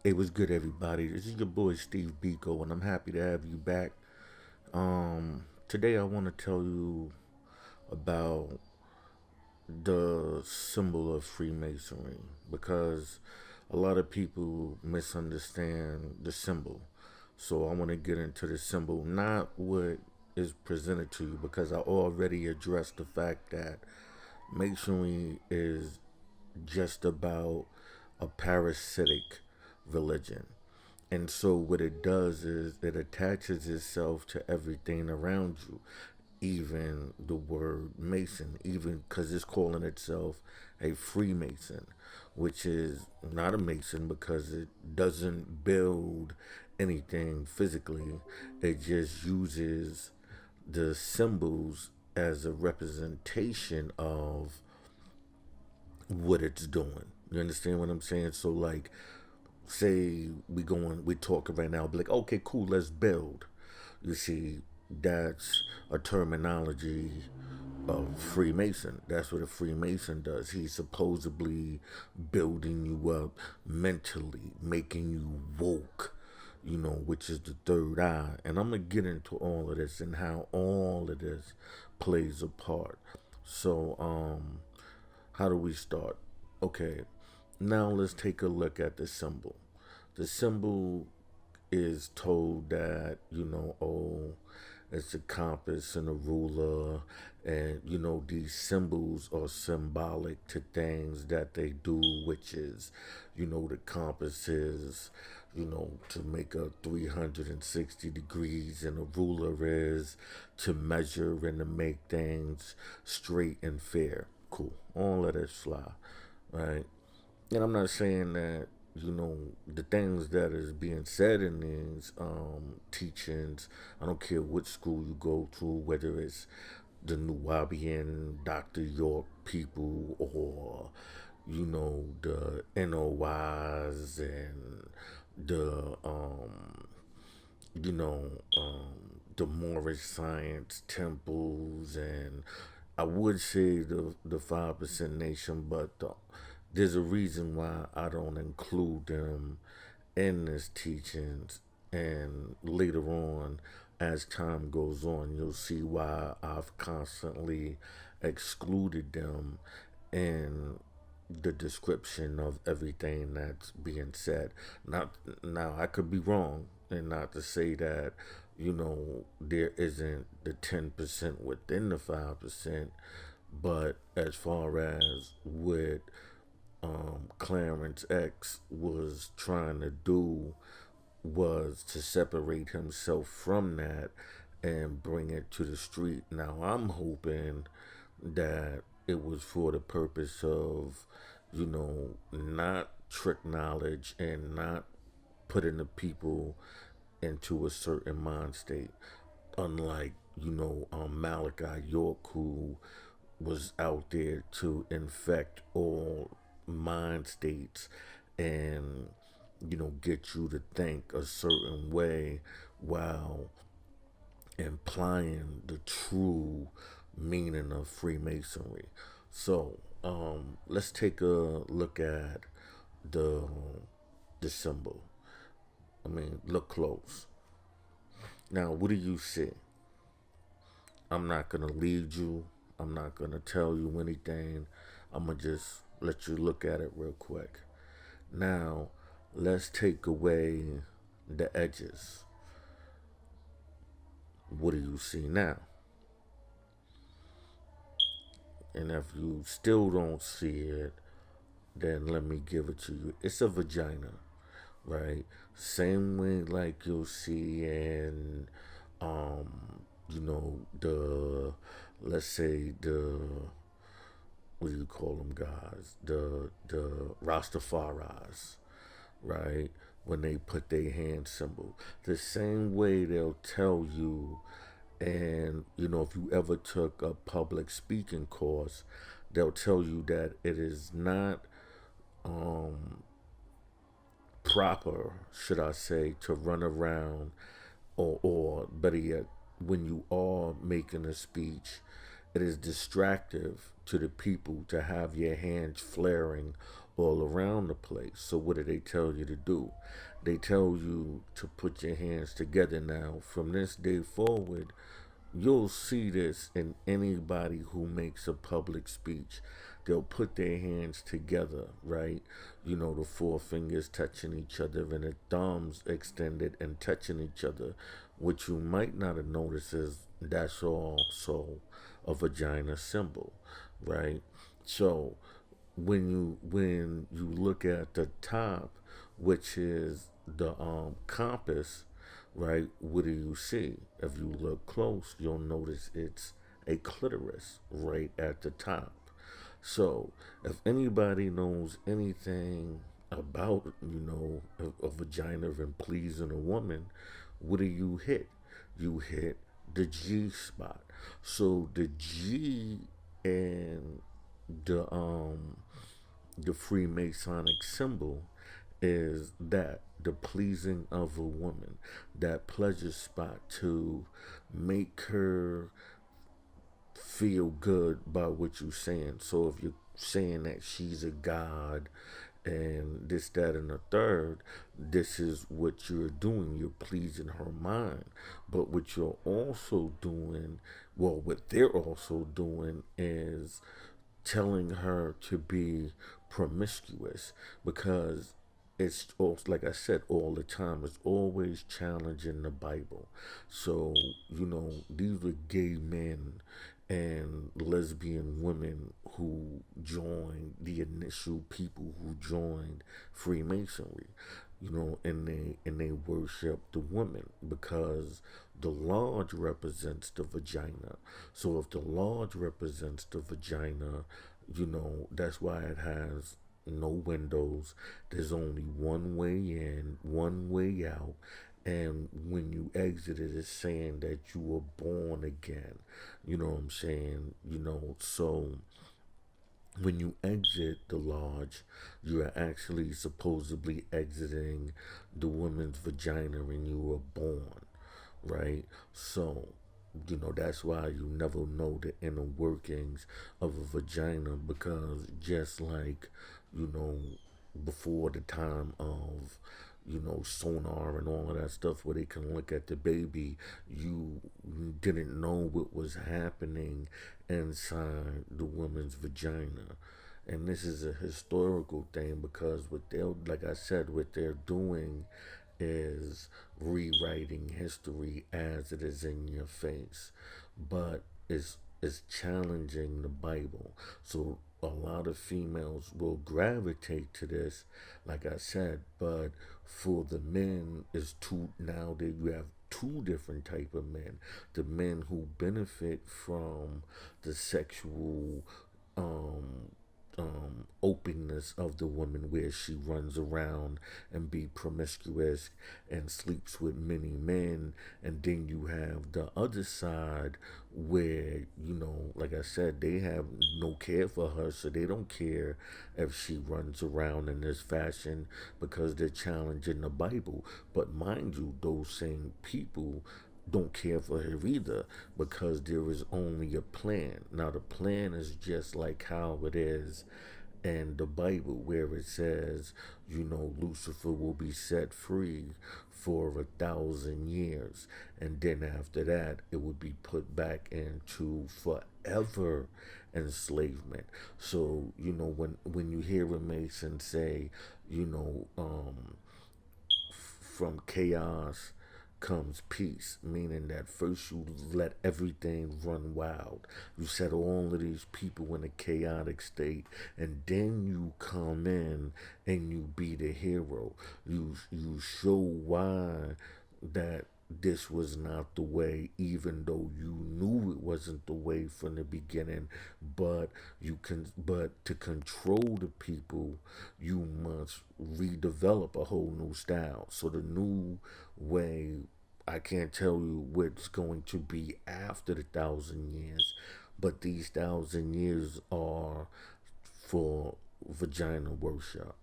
It was good, everybody. This is your boy Steve Biko, and I'm happy to have you back. Today I want to tell you about the symbol of Freemasonry because a lot of people misunderstand the symbol. So I want to get into the symbol, not what is presented to you, because I already addressed the fact that Masonry is just about a parasitic religion. And so what it does is it attaches itself to everything around you, even the word Mason, even because it's calling itself a Freemason, which is not a Mason because it doesn't build anything physically. It just uses the symbols as a representation of what it's doing. You understand what I'm saying? So like, say we talking right now, be like, okay, cool, let's build. You see, that's a terminology of Freemason. That's what a Freemason does. He's supposedly building you up mentally, making you woke, which is the third eye. And I'm going to get into all of this and how all of this plays a part. So, how do we start? Okay, now let's take a look at the symbol. The symbol is told that, oh, it's a compass and a ruler, and these symbols are symbolic to things that they do, which is, the compass is, to make a 360 degrees, and a ruler is to measure and to make things straight and fair. Cool. All of this fly, right? And I'm not saying that the things that is being said in these teachings. I don't care what school you go to, whether it's the Nuwabian, Dr. York people, or the NOYs and the you know the Moorish science temples, and I would say the 5% nation, but there's a reason why I don't include them in this teachings. And later on, as time goes on, you'll see why I've constantly excluded them in the description of everything that's being said. Not now, I could be wrong, and not to say that there isn't the 10% within the 5%, but as far as what Clarence X was trying to do was to separate himself from that and bring it to the street. Now I'm hoping that it was for the purpose of, not trick knowledge and not putting the people into a certain mind state. Unlike, Malachi York, who was out there to infect all mind states and, get you to think a certain way while implying the true meaning of Freemasonry. So, let's take a look at the the symbol. I mean, look close. Now, what do you see? I'm not gonna lead you. I'm not gonna tell you anything. I'm gonna just let you look at it real quick. Now, let's take away the edges. What do you see now? And if you still don't see it, then let me give it to you. It's a vagina, right? Same way like you'll see in, the, let's say the, what do you call them guys? The Rastafaris, right? When they put their hand symbol, the same way they'll tell you. And if you ever took a public speaking course, they'll tell you that it is not um, proper, should I say, to run around, or better yet, when you are making a speech, it is distractive to the people to have your hands flaring all around the place. So what do they tell you to do? They tell you to put your hands together. Now, from this day forward, you'll see this in anybody who makes a public speech. They'll put their hands together, right? You know, the four fingers touching each other and the thumbs extended and touching each other. What you might not have noticed is that's also a vagina symbol, right? So when you look at the top, which is the compass, right? What do you see? If you look close, you'll notice it's a clitoris right at the top. So if anybody knows anything about a vagina and pleasing a woman, what do you hit? You hit the G spot. So the G and the Freemasonic symbol is that the pleasing of a woman, that pleasure spot to make her feel good by what you're saying. So if you're saying that she's a god and this, that, and the third, this is what you're doing. You're pleasing her mind. But what you're also doing, well, what they're also doing is telling her to be promiscuous because it's also, like I said all the time, it's always challenging the Bible. So, these were gay men and lesbian women who joined the initial people who joined Freemasonry, and they worship the woman because the lodge represents the vagina. So if the lodge represents the vagina, that's why it has no windows. There's only one way in, one way out. And when you exit it, it's saying that you were born again. You know what I'm saying? So when you exit the lodge, you are actually supposedly exiting the woman's vagina and you were born, right? So, that's why you never know the inner workings of a vagina because just like, you know, before the time of sonar and all of that stuff where they can look at the baby, you didn't know what was happening inside the woman's vagina. And this is a historical thing because what they're, like I said, what they're doing is rewriting history as it is in your face. But it's challenging the Bible. So a lot of females will gravitate to this, like I said, but for the men is two now that you have two different type of men. The men who benefit from the sexual um openness of the woman where she runs around and be promiscuous and sleeps with many men, and then you have the other side where like I said, they have no care for her, so they don't care if she runs around in this fashion because they're challenging the Bible. But mind you, those same people don't care for her either because there is only a plan. Now, the plan is just like how it is in the Bible, where it says, Lucifer will be set free for 1,000 years, and then after that, it would be put back into forever enslavement. So, when you hear a Mason say, you know, from chaos comes peace, meaning that first you let everything run wild. You set all of these people in a chaotic state, and then you come in and you be the hero. You show why that this was not the way, even though you knew it wasn't the way from the beginning. But to control the people, you must redevelop a whole new style. So the new way, I can't tell you what's going to be after the 1,000 years, but these 1,000 years are for vagina worship.